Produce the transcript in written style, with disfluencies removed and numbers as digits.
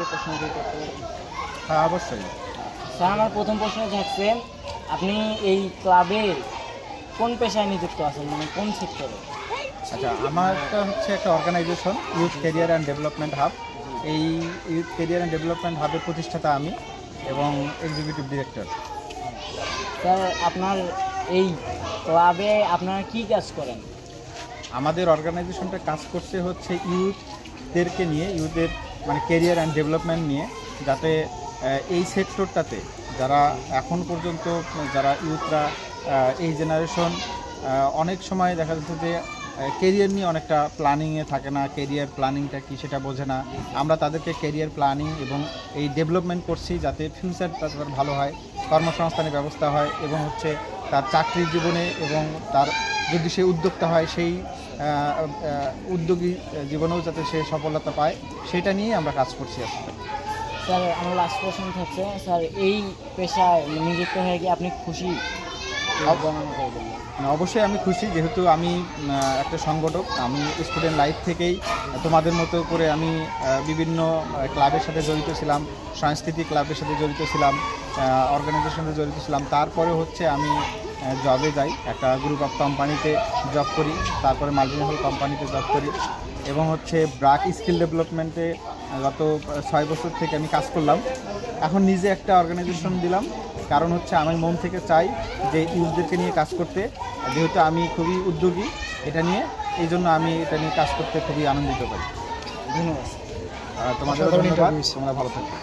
আপনাকে প্রশ্ন করতে পারি? হ্যাঁ, অবশ্যই। স্যার, আমার প্রথম প্রশ্ন থাকছে, আপনি এই ক্লাবে কোন পেশায় নিযুক্ত আছেন, মানে কোন সেক্টরে? আচ্ছা, আমারটা হচ্ছে একটা organisation, youth career and development hub. এই ইউথ ক্যারিয়ার অ্যান্ড ডেভেলপমেন্ট হাবের প্রতিষ্ঠাতা আমি এবং এক্সিকিউটিভ ডিরেক্টর। স্যার, আপনার এই ক্লাবে আপনারা কি কাজ করেন? আমাদের অর্গানাইজেশনটা কাজ করছে হচ্ছে ইউথদেরকে নিয়ে, ইউথদের মানে ক্যারিয়ার অ্যান্ড ডেভেলপমেন্ট নিয়ে, যাতে এই সেক্টরটাতে যারা এখন পর্যন্ত যারা ইউথরা এই জেনারেশন অনেক সময় দেখা যাচ্ছে যে কেরিয়ার নিয়ে অনেকটা প্ল্যানিংয়ে থাকে না, কেরিয়ার প্ল্যানিংটা কী সেটা বোঝে না। আমরা তাদেরকে কেরিয়ার প্ল্যানিং এবং এই ডেভেলপমেন্ট করছি যাতে ফিউচারটা তাদের ভালো হয়, কর্মসংস্থানের ব্যবস্থা হয় এবং হচ্ছে তার চাকরির জীবনে এবং তার যদি সে উদ্যোক্তা হয় সেই উদ্যোগী জীবনেও যাতে সে সফলতা পায়, সেটা নিয়েই আমরা কাজ করছি আসলে। স্যার, আমার লাস্ট প্রশ্ন থাকছে, স্যার এই পেশায় নিযুক্ত হয়ে কি আপনি খুশি? বর্ণনা করবেন? অবশ্যই আমি খুশি, যেহেতু আমি একটা সংগঠক। আমি স্টুডেন্ট লাইফ থেকেই তোমাদের মতো করে আমি বিভিন্ন ক্লাবের সাথে জড়িত ছিলাম, সাংস্কৃতিক ক্লাবের সাথে জড়িত ছিলাম, অর্গানাইজেশনে জড়িত ছিলাম। তারপরে হচ্ছে আমি জবে যাই, একটা গ্রুপ অফ কোম্পানিতে জব করি, তারপরে মাল্টিনেশনাল কোম্পানিতে জব করি এবং হচ্ছে ব্র্যাক স্কিল ডেভেলপমেন্টে গত 6 বছর থেকে আমি কাজ করলাম। এখন নিজে একটা অর্গানাইজেশন দিলাম, কারণ হচ্ছে আমি মন থেকে চাই যে ইউথদেরকে নিয়ে কাজ করতে, যেহেতু আমি খুবই উদ্যোগী এটা নিয়ে, এই জন্য আমি এটা নিয়ে কাজ করতে খুবই আনন্দিত পাই। ধন্যবাদ। তোমাদের ধন্যবাদ, তোমরা ভালো থাকবে।